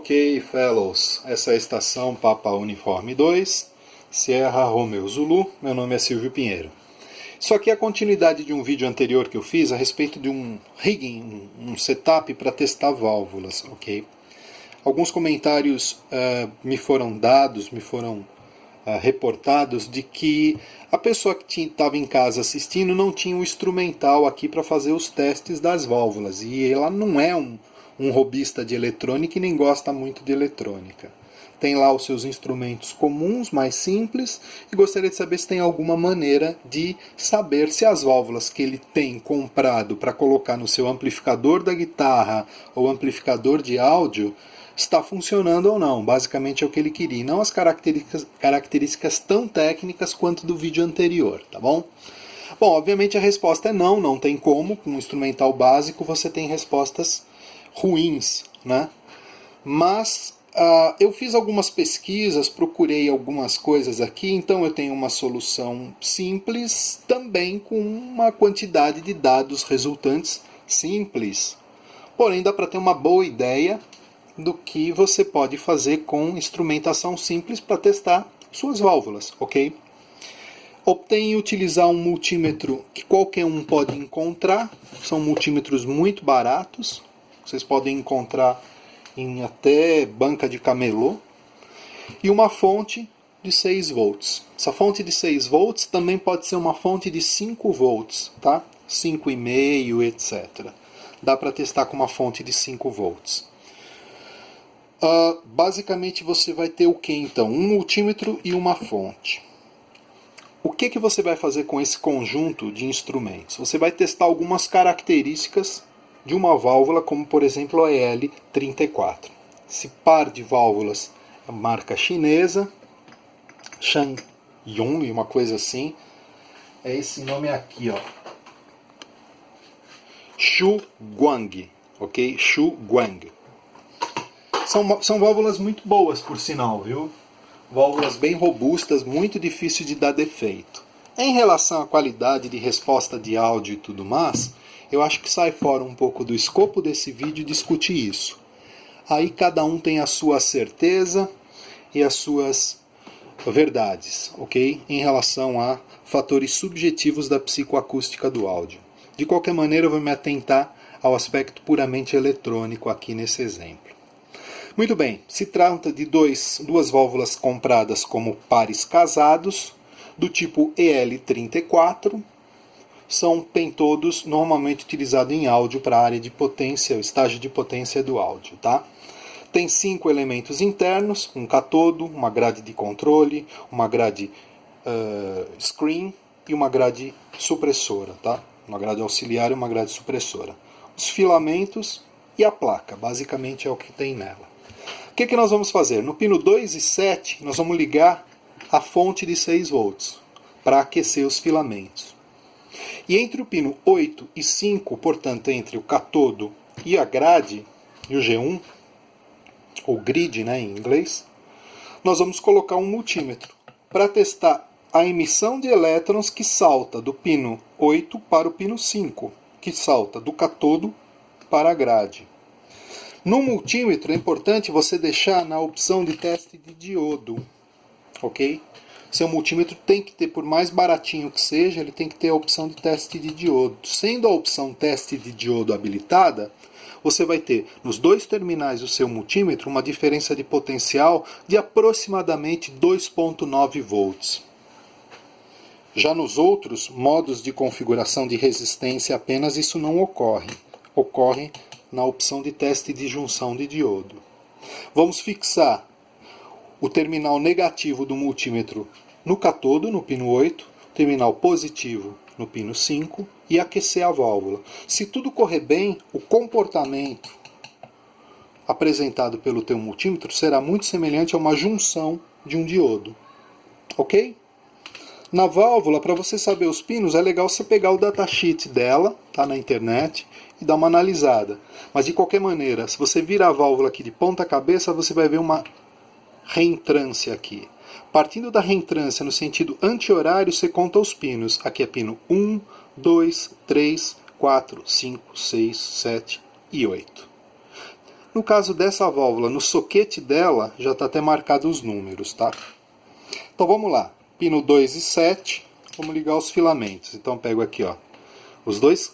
Ok, fellows, essa é a estação Papa Uniforme 2, Sierra Romeo Zulu, meu nome é Silvio Pinheiro. Isso aqui é a continuidade de um vídeo anterior que eu fiz a respeito de um rigging, um setup para testar válvulas, ok? Alguns comentários me foram dados, me foram reportados de que a pessoa que estava em casa assistindo não tinha um instrumental aqui para fazer os testes das válvulas, e ela não é um robista de eletrônica e nem gosta muito de eletrônica. Tem lá os seus instrumentos comuns, mais simples, e gostaria de saber se tem alguma maneira de saber se as válvulas que ele tem comprado para colocar no seu amplificador da guitarra ou amplificador de áudio está funcionando ou não. Basicamente é o que ele queria, e não as características tão técnicas quanto do vídeo anterior, tá bom? Bom, obviamente a resposta é não, não tem como. Com um instrumental básico você tem respostas ruins, né? Mas eu fiz algumas pesquisas, procurei algumas coisas aqui, então eu tenho uma solução simples, também com uma quantidade de dados resultantes simples. Porém, dá para ter uma boa ideia do que você pode fazer com instrumentação simples para testar suas válvulas, ok? Optei em utilizar um multímetro que qualquer um pode encontrar, são multímetros muito baratos, vocês podem encontrar em até banca de camelô, e uma fonte de 6 volts. Essa fonte de 6 volts também pode ser uma fonte de 5 volts, tá? 5,5, etc. Dá para testar com uma fonte de 5 volts. Basicamente você vai ter o que então? Um multímetro e uma fonte. O que você vai fazer com esse conjunto de instrumentos? Você vai testar algumas características de uma válvula, como por exemplo a EL34. Esse par de válvulas é marca chinesa, Shangyong, uma coisa assim. É esse nome aqui, ó. Shuguang, ok? Shuguang. São válvulas muito boas, por sinal, viu? Válvulas bem robustas, muito difícil de dar defeito. Em relação à qualidade de resposta de áudio e tudo mais, eu acho que sai fora um pouco do escopo desse vídeo discutir isso. Aí cada um tem a sua certeza e as suas verdades, ok? Em relação a fatores subjetivos da psicoacústica do áudio. De qualquer maneira, eu vou me atentar ao aspecto puramente eletrônico aqui nesse exemplo. Muito bem, se trata de duas válvulas compradas como pares casados, do tipo EL34, são pentodos normalmente utilizados em áudio para a área de potência, o estágio de potência do áudio, tá? Tem 5 elementos internos, um catodo, uma grade de controle, uma grade screen e uma grade supressora, tá? Uma grade auxiliar e uma grade supressora. Os filamentos e a placa, basicamente é o que tem nela. O que nós vamos fazer? No pino 2 e 7, nós vamos ligar a fonte de 6 volts para aquecer os filamentos. E entre o pino 8 e 5, portanto, entre o catodo e a grade, e o G1, ou grid, né, em inglês, nós vamos colocar um multímetro para testar a emissão de elétrons que salta do pino 8 para o pino 5, que salta do catodo para a grade. No multímetro é importante você deixar na opção de teste de diodo, ok? Seu multímetro tem que ter, por mais baratinho que seja, ele tem que ter a opção de teste de diodo. Sendo a opção teste de diodo habilitada, você vai ter nos dois terminais do seu multímetro uma diferença de potencial de aproximadamente 2,9 volts. Já nos outros modos de configuração de resistência apenas isso não ocorre. Ocorre na opção de teste de junção de diodo. Vamos fixar o terminal negativo do multímetro no catodo, no pino 8, terminal positivo no pino 5 e aquecer a válvula. Se tudo correr bem, o comportamento apresentado pelo teu multímetro será muito semelhante a uma junção de um diodo. Ok? Na válvula, para você saber os pinos, é legal você pegar o datasheet dela, tá na internet, e dar uma analisada. Mas de qualquer maneira, se você virar a válvula aqui de ponta cabeça, você vai ver uma reentrância aqui. Partindo da reentrância no sentido anti-horário, você conta os pinos. Aqui é pino 1, 2, 3, 4, 5, 6, 7 e 8. No caso dessa válvula, no soquete dela, já está até marcado os números, tá? Então vamos lá, pino 2 e 7, vamos ligar os filamentos. Então pego aqui, ó, os dois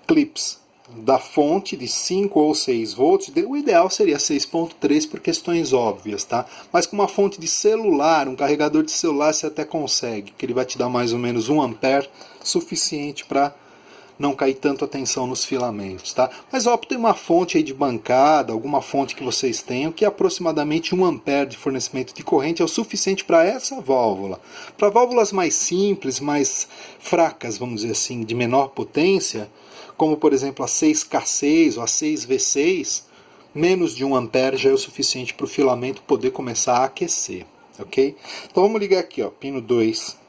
clips da fonte de 5 ou 6 volts, o ideal seria 6.3 por questões óbvias, tá? Mas com uma fonte de celular, um carregador de celular, você até consegue, que ele vai te dar mais ou menos 1 ampere, suficiente para não cair tanto a tensão nos filamentos, tá? Mas opte em uma fonte aí de bancada, alguma fonte que vocês tenham, que aproximadamente 1 ampere de fornecimento de corrente é o suficiente para essa válvula. Para válvulas mais simples, mais fracas, vamos dizer assim, de menor potência, como por exemplo a 6K6 ou a 6V6, menos de 1 ampere já é o suficiente para o filamento poder começar a aquecer, ok? Então vamos ligar aqui, ó, pino 2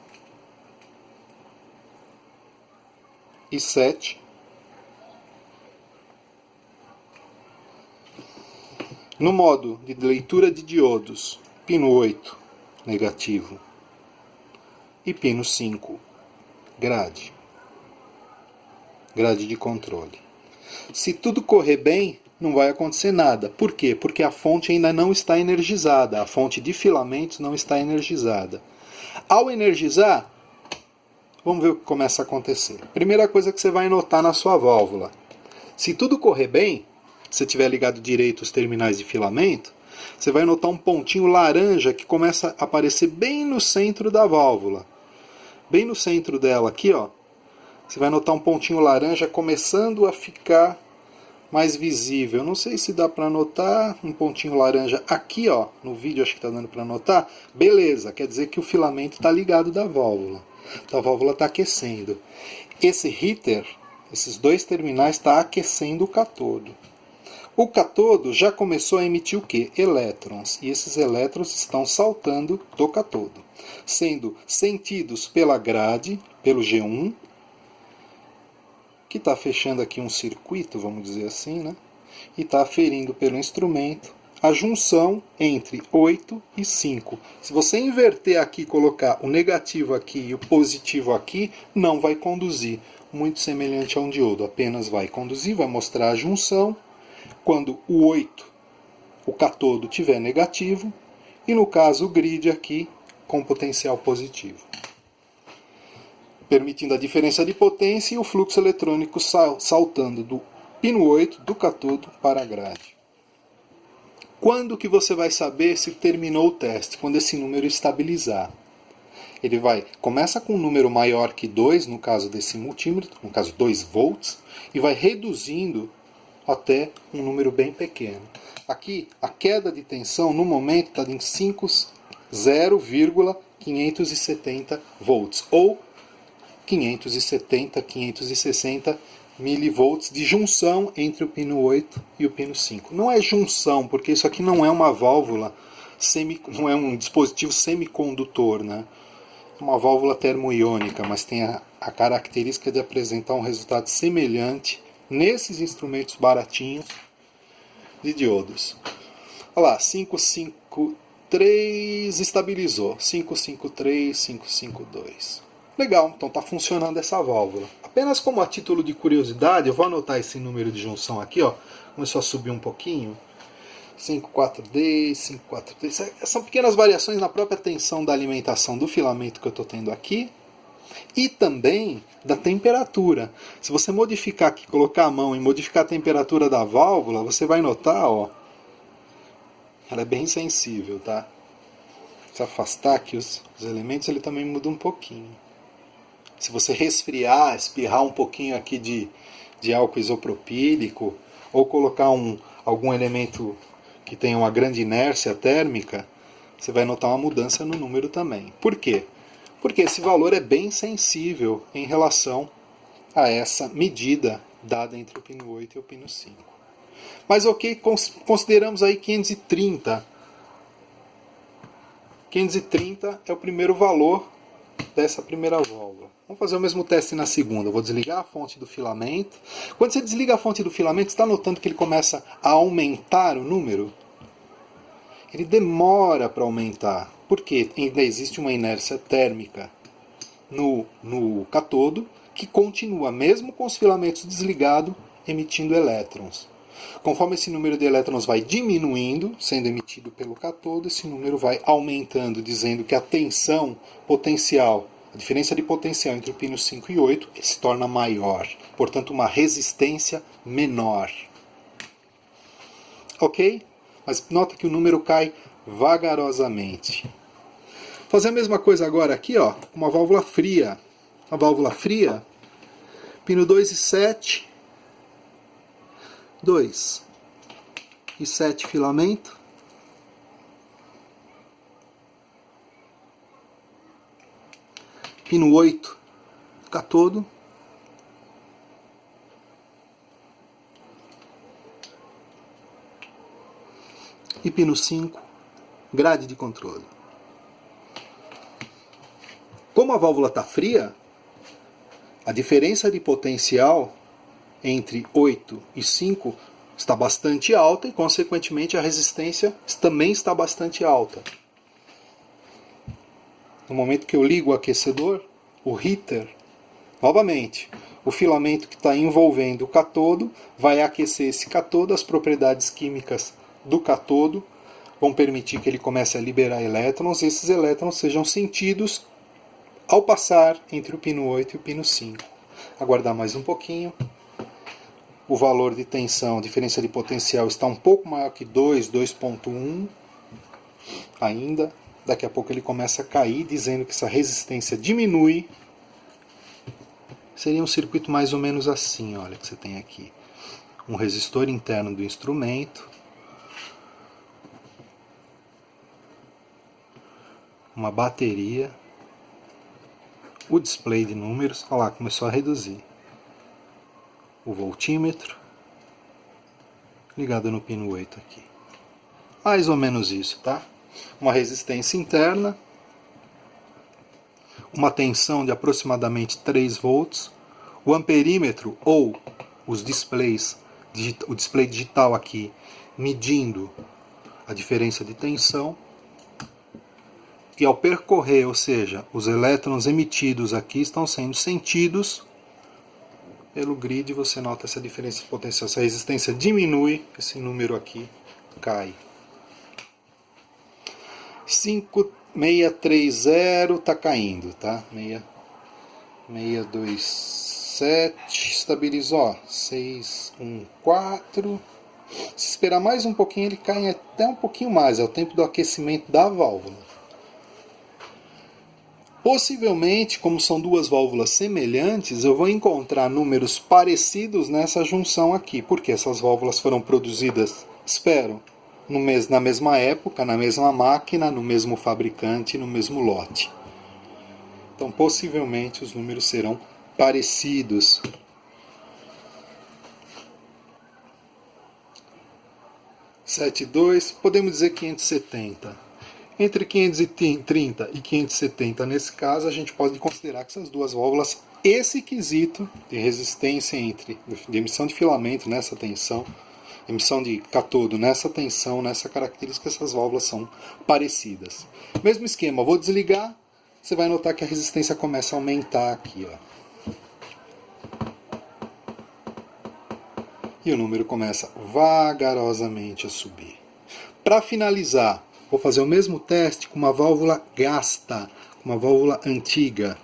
e 7. No modo de leitura de diodos, pino 8, negativo, e pino 5, grade de controle. Se tudo correr bem, não vai acontecer nada. Por quê? Porque a fonte ainda não está energizada, a fonte de filamentos não está energizada. Ao energizar, vamos ver o que começa a acontecer. Primeira coisa que você vai notar na sua válvula. Se tudo correr bem, se você tiver ligado direito os terminais de filamento, você vai notar um pontinho laranja que começa a aparecer bem no centro da válvula. Bem no centro dela aqui, ó. Você vai notar um pontinho laranja começando a ficar mais visível. Não sei se dá para notar um pontinho laranja aqui, ó. No vídeo acho que está dando para notar. Beleza, quer dizer que o filamento está ligado da válvula. Então a válvula está aquecendo. Esse heater, esses dois terminais, está aquecendo o catodo. O catodo já começou a emitir o quê? Elétrons. E esses elétrons estão saltando do catodo, sendo sentidos pela grade, pelo G1, que está fechando aqui um circuito, vamos dizer assim, né? E está aferindo pelo instrumento a junção entre 8 e 5. Se você inverter aqui e colocar o negativo aqui e o positivo aqui, não vai conduzir. Muito semelhante a um diodo, apenas vai conduzir, vai mostrar a junção. Quando o 8, o catodo, tiver negativo, e no caso o grid aqui com potencial positivo, permitindo a diferença de potência e o fluxo eletrônico saltando do pino 8 do catodo para a grade. Quando que você vai saber se terminou o teste? Quando esse número estabilizar. Ele começa com um número maior que 2, no caso desse multímetro, no caso 2 volts, e vai reduzindo até um número bem pequeno. Aqui, a queda de tensão no momento está em 0,570 volts, ou 570, 560 milivolts de junção entre o pino 8 e o pino 5. Não é junção, porque isso aqui não é uma válvula, não é um dispositivo semicondutor, né? É uma válvula termoiônica, mas tem a característica de apresentar um resultado semelhante nesses instrumentos baratinhos de diodos. Olha lá, 553 estabilizou, 553, 552. Legal, então está funcionando essa válvula. Apenas como a título de curiosidade, eu vou anotar esse número de junção aqui, ó. Começou a subir um pouquinho. 54D, 54D. São pequenas variações na própria tensão da alimentação do filamento que eu estou tendo aqui. E também da temperatura. Se você modificar aqui, colocar a mão e modificar a temperatura da válvula, você vai notar, ó. Ela é bem sensível, tá? Se afastar aqui os elementos, ele também muda um pouquinho. Se você resfriar, espirrar um pouquinho aqui de álcool isopropílico, ou colocar algum elemento que tenha uma grande inércia térmica, você vai notar uma mudança no número também. Por quê? Porque esse valor é bem sensível em relação a essa medida dada entre o pino 8 e o pino 5. Mas ok, consideramos aí 530. 530 é o primeiro valor dessa primeira válvula. Vamos fazer o mesmo teste na segunda. Eu vou desligar a fonte do filamento. Quando você desliga a fonte do filamento, está notando que ele começa a aumentar o número? Ele demora para aumentar, porque ainda existe uma inércia térmica no catodo, que continua, mesmo com os filamentos desligados, emitindo elétrons. Conforme esse número de elétrons vai diminuindo, sendo emitido pelo cátodo, esse número vai aumentando, dizendo que a tensão potencial, a diferença de potencial entre o pino 5 e 8 se torna maior. Portanto, uma resistência menor. Ok? Mas nota que o número cai vagarosamente. Fazer a mesma coisa agora aqui, ó, com uma válvula fria. A válvula fria, pino 2 e 7, 2 e 7 filamento, pino 8, cátodo, e pino 5, grade de controle. Como a válvula está fria, a diferença de potencial entre 8 e 5 está bastante alta e, consequentemente, a resistência também está bastante alta. No momento que eu ligo o aquecedor, o heater, novamente, o filamento que está envolvendo o cátodo vai aquecer esse cátodo, as propriedades químicas do cátodo vão permitir que ele comece a liberar elétrons e esses elétrons sejam sentidos ao passar entre o pino 8 e o pino 5. Aguardar mais um pouquinho. O valor de tensão, diferença de potencial, está um pouco maior que 2, 2.1 ainda. Daqui a pouco ele começa a cair, dizendo que essa resistência diminui. Seria um circuito mais ou menos assim, olha, que você tem aqui. Um resistor interno do instrumento. Uma bateria. O display de números, olha lá, começou a reduzir. O voltímetro, ligado no pino 8 aqui. Mais ou menos isso, tá? Uma resistência interna, uma tensão de aproximadamente 3 volts, o amperímetro ou os displays, o display digital aqui, medindo a diferença de tensão. E ao percorrer, ou seja, os elétrons emitidos aqui estão sendo sentidos pelo grid, você nota essa diferença de potencial. Se a resistência diminui, esse número aqui cai. 5630 está caindo, tá? 627 estabilizou, 614. Se esperar mais um pouquinho, ele cai até um pouquinho mais, é o tempo do aquecimento da válvula. Possivelmente, como são duas válvulas semelhantes, eu vou encontrar números parecidos nessa junção aqui, porque essas válvulas foram produzidas, espero, na mesma época, na mesma máquina, no mesmo fabricante, no mesmo lote. Então, possivelmente, os números serão parecidos. Podemos dizer 570. Entre 530 e 570, nesse caso, a gente pode considerar que essas duas válvulas, esse quesito de resistência de emissão de filamento nessa tensão, emissão de cátodo nessa tensão, nessa característica, essas válvulas são parecidas. Mesmo esquema, vou desligar, você vai notar que a resistência começa a aumentar aqui, ó. E o número começa vagarosamente a subir. Para finalizar, vou fazer o mesmo teste com uma válvula gasta, uma válvula antiga.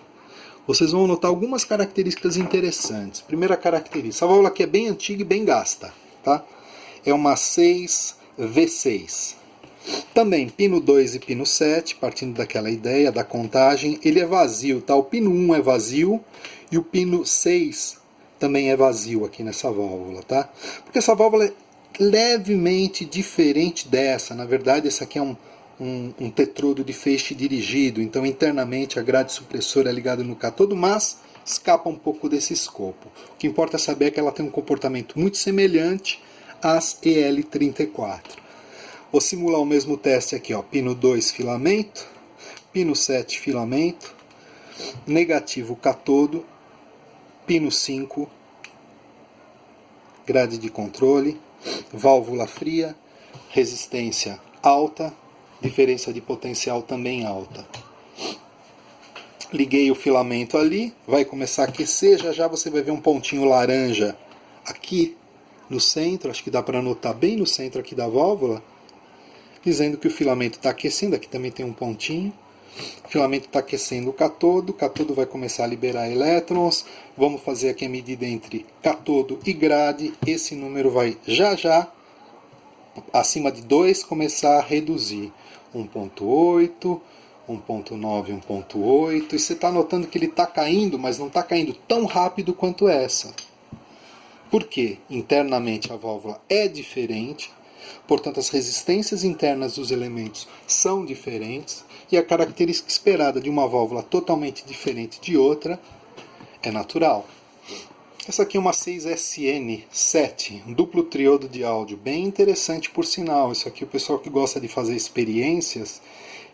Vocês vão notar algumas características interessantes. Primeira característica, a válvula aqui é bem antiga e bem gasta, tá? É uma 6V6. Também pino 2 e pino 7, partindo daquela ideia da contagem, ele é vazio, tá? O pino 1 é vazio e o pino 6 também é vazio aqui nessa válvula, tá? Porque essa válvula é levemente diferente dessa. Na verdade, essa aqui é um tetrodo de feixe dirigido, então internamente a grade supressora é ligada no cátodo, mas escapa um pouco desse escopo. O que importa saber é que ela tem um comportamento muito semelhante às EL34. Vou simular o mesmo teste aqui, ó. Pino 2 filamento, pino 7 filamento, negativo cátodo, pino 5, grade de controle, válvula fria, resistência alta, diferença de potencial também alta. Liguei o filamento ali, vai começar a aquecer, já já você vai ver um pontinho laranja aqui no centro, acho que dá para notar bem no centro aqui da válvula, dizendo que o filamento está aquecendo, aqui também tem um pontinho. O filamento está aquecendo o catodo vai começar a liberar elétrons, vamos fazer aqui a medida entre catodo e grade, esse número vai já, acima de 2, começar a reduzir, 1.8, 1.9, 1.8, e você está notando que ele está caindo, mas não está caindo tão rápido quanto essa. Por quê? Internamente a válvula é diferente, portanto as resistências internas dos elementos são diferentes, e a característica esperada de uma válvula totalmente diferente de outra é natural. Essa aqui é uma 6SN7, um duplo triodo de áudio, bem interessante por sinal. Isso aqui o pessoal que gosta de fazer experiências,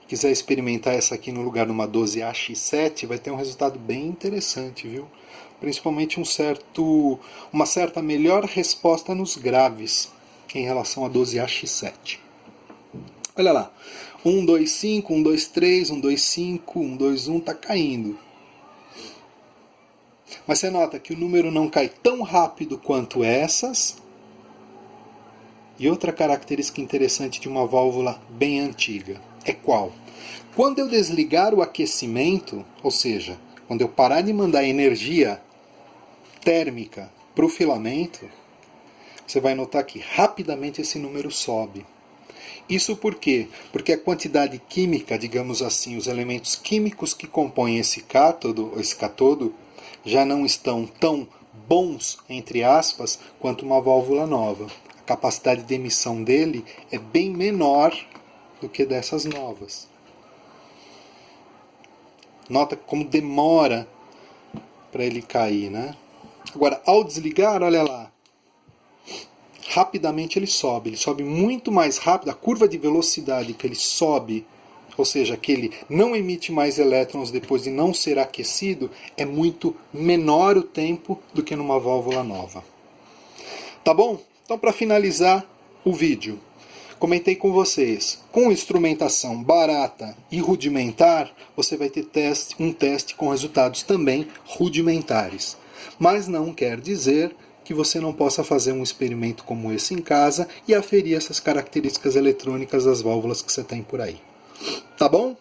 quiser experimentar essa aqui no lugar de uma 12AX7, vai ter um resultado bem interessante, viu? Principalmente uma certa melhor resposta nos graves em relação a 12AX7. Olha lá, 1, 2, 5, 1, 2, 3, 1, 2, 5, 1, 2, 1, está caindo. Mas você nota que o número não cai tão rápido quanto essas. E outra característica interessante de uma válvula bem antiga é qual? Quando eu desligar o aquecimento, ou seja, quando eu parar de mandar energia térmica para o filamento, você vai notar que rapidamente esse número sobe. Isso por quê? Porque a quantidade química, digamos assim, os elementos químicos que compõem esse catodo, já não estão tão bons, entre aspas, quanto uma válvula nova. A capacidade de emissão dele é bem menor do que dessas novas. Nota como demora para ele cair, né? Agora, ao desligar, olha lá, rapidamente ele sobe muito mais rápido, a curva de velocidade que ele sobe, ou seja, que ele não emite mais elétrons depois de não ser aquecido, é muito menor o tempo do que numa válvula nova. Tá bom? Então, para finalizar o vídeo, comentei com vocês, com instrumentação barata e rudimentar, você vai ter um teste com resultados também rudimentares. Mas não quer dizer que você não possa fazer um experimento como esse em casa e aferir essas características eletrônicas das válvulas que você tem por aí. Tá bom?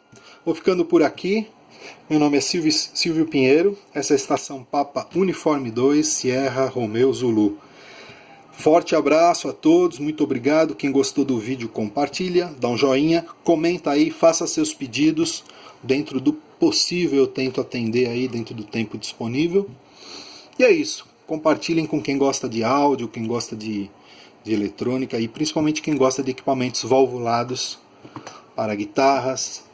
Vou ficando por aqui. Meu nome é Silvio Pinheiro. Essa é a estação Papa Uniforme 2, Sierra Romeo Zulu. Forte abraço a todos, muito obrigado. Quem gostou do vídeo, compartilha, dá um joinha, comenta aí, faça seus pedidos. Dentro do possível eu tento atender aí dentro do tempo disponível. E é isso. Compartilhem com quem gosta de áudio, quem gosta de eletrônica e principalmente quem gosta de equipamentos valvulados para guitarras,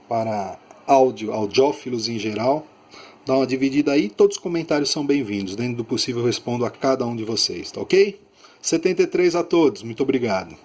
para audiófilos em geral. Dá uma dividida aí, todos os comentários são bem-vindos. Dentro do possível eu respondo a cada um de vocês, tá ok? 73 a todos, muito obrigado.